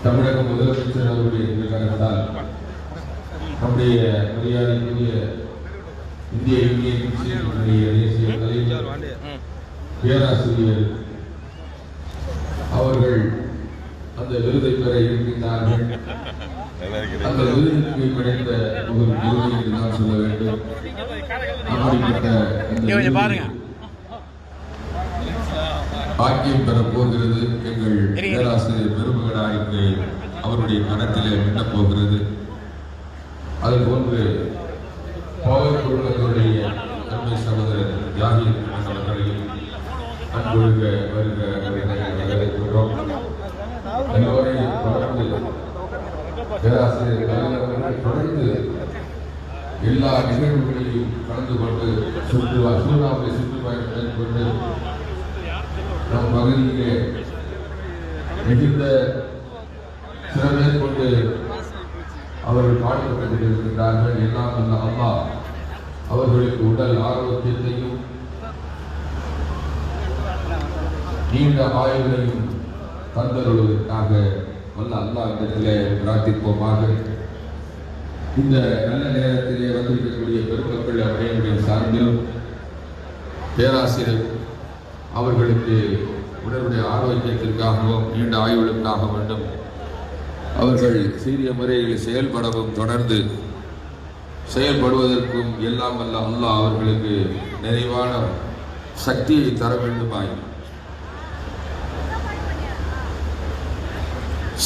தமிழக முதலமைச்சர் அவருடைய கருத்தால் நம்முடைய மரியாதைக்குரிய இந்திய யூனியன் கட்சியினுடைய தேசிய தலைவர் பேராசிரியர் அவர்கள் அந்த விருதை பெற இருக்கின்றார்கள். அந்த விருதுக்கு கிடைத்த ஒரு விருது என்று நான் சொல்ல வேண்டும். பாக்கியம் பெற போகிறது எங்கள் பேராசிரியர் பெருமகனாருக்கு அவருடைய கணத்திலே எண்ணப் போகிறது. அதுபோன்று பவர் குழுமத்தினுடைய அன்பை சகோதரர் யாகி அவர்களையும் அன்பொழுக வருக வரவேற்கிறோம். எல்லோரையும் தொடர்ந்து பேராசிரியர் தொடர்ந்து எல்லா நிகழ்வுகளையும் கலந்து கொண்டு சூறாவளி சுற்றுப்பயணம் மேற்கொண்டு நம் பகுதியிலே மிகுந்த சிறமை கொண்டு அவர்கள் பாடுபட்டுக் கொண்டிருக்கின்றார்கள். எல்லாம் அல்ல அல்லாஹ் அவர்களுக்கு உடல் ஆரோக்கியத்தையும் நீண்ட ஆயுளையும் தந்தருவதற்காக வல்ல அல்லாஹ் இடத்திலே பிரார்த்திப்போமாக. இந்த நல்ல நேரத்திலே வந்திருக்கக்கூடிய பெருமக்கள் அவையினுடைய சார்பில் பேராசிரியர் அவர்களுக்கு உடலுடைய ஆரோக்கியத்திற்காகவும் நீண்ட ஆயுளுக்காக வேண்டும் அவர்கள் சீரிய முறையில் செயல்படவும் தொடர்ந்து செயல்படுவதற்கும் எல்லாம் வல்ல அல்லாஹ் அவர்களுக்கு நிறைவான சக்தியை தர வேண்டுமாய்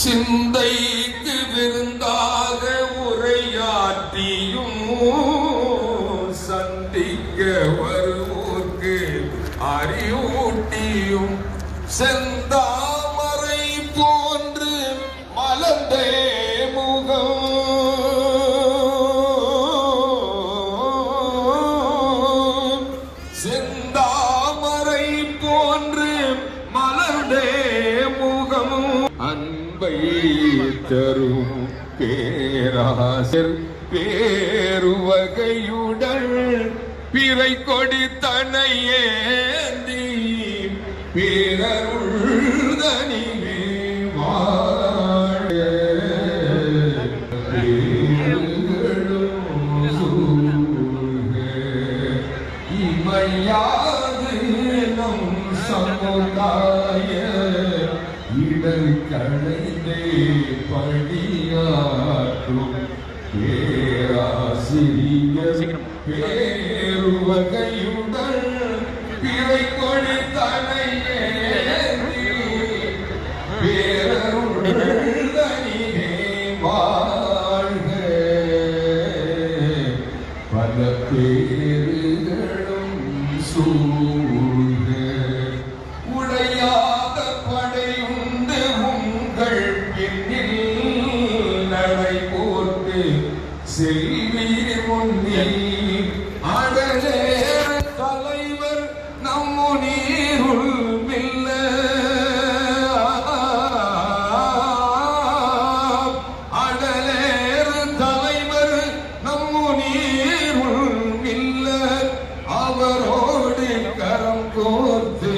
சிந்தைக்கு விருந்தாக உரையாற்றியும் சந்திக்க வருவோர்க்கு அறிவூட்டியும் செந்தாமரை போன்று மலர்ந்தே முகம் செந்தாமரை போன்று மலர்ந்தே முகம் அன்பை தரும் பேராசர் பேருவகையுடன் பிறை கொடி தனையேந்தி பிறருள்தனிலே வாழ இமையாது நம் சமுதாய இடர் களைந்தே பணியாற்றும் பேராசிரியர் பேருவகையுடன் பிறை கொடி தனையேந்தி பேரருள்தனிலே வாழ்க பல பேறுகளும் சூழ்க உடையாத படையுண்டு உங்கள் பின்னில் நடை போட்டு செல்வீர் முன்னே அடலேற தலைவர் நம்மு நீருள் மில்ல அடலேற தலைவர் நம்மு நீருள் மில்ல அவரோடு கரம் கோர்த்து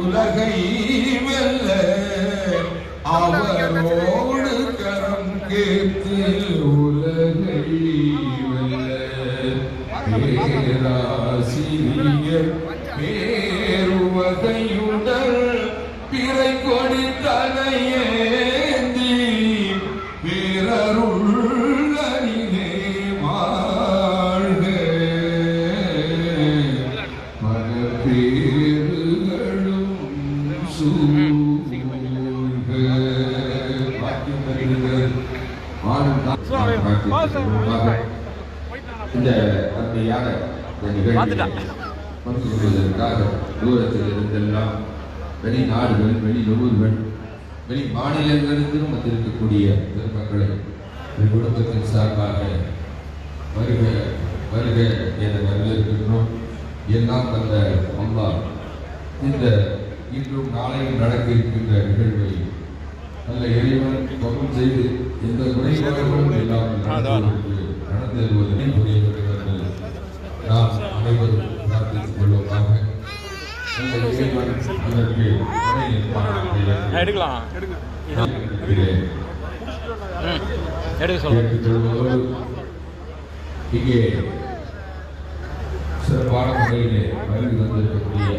உலகை வெல்ல அவரோடு கரம் கேட்டு உலகை பேராசிரியர் பேருவகையுடன் பிறை கொடி தனையேந்தி பிறருள்தனிலே வாழ்க பல பேறுகளும் சூழ்க இந்த அருமையான நிகழ்ச்சிக்காக தூரத்தில் இருந்தெல்லாம் வெளிநாடுகள் வெளியூர்கள் வெளி மாநிலங்களிலும் வந்திருக்கக்கூடிய பெருமக்களை குடும்பத்தின் சார்பாக வருக வருக என வரவேற்கின்றோம். எல்லாம் வந்த அல்லாஹ் இந்த இன்றும் நாளையும் நடக்க இருக்கின்ற நிகழ்வை நல்ல இறைவன் கபூல் செய்து எந்த குறைபாடுகளும் இல்லாமல் நடந்தேறுவதனை புரிய வேண்டும் என்று நாம் அனைவரும் பிரார்த்தித்துக் கொள்வதாக நல்ல இறைவன் அதற்கு துணை நிற்பான் எடுக்கலாம் இங்கே சிறப்பான முறையிலே வருகை வந்திருக்கக்கூடிய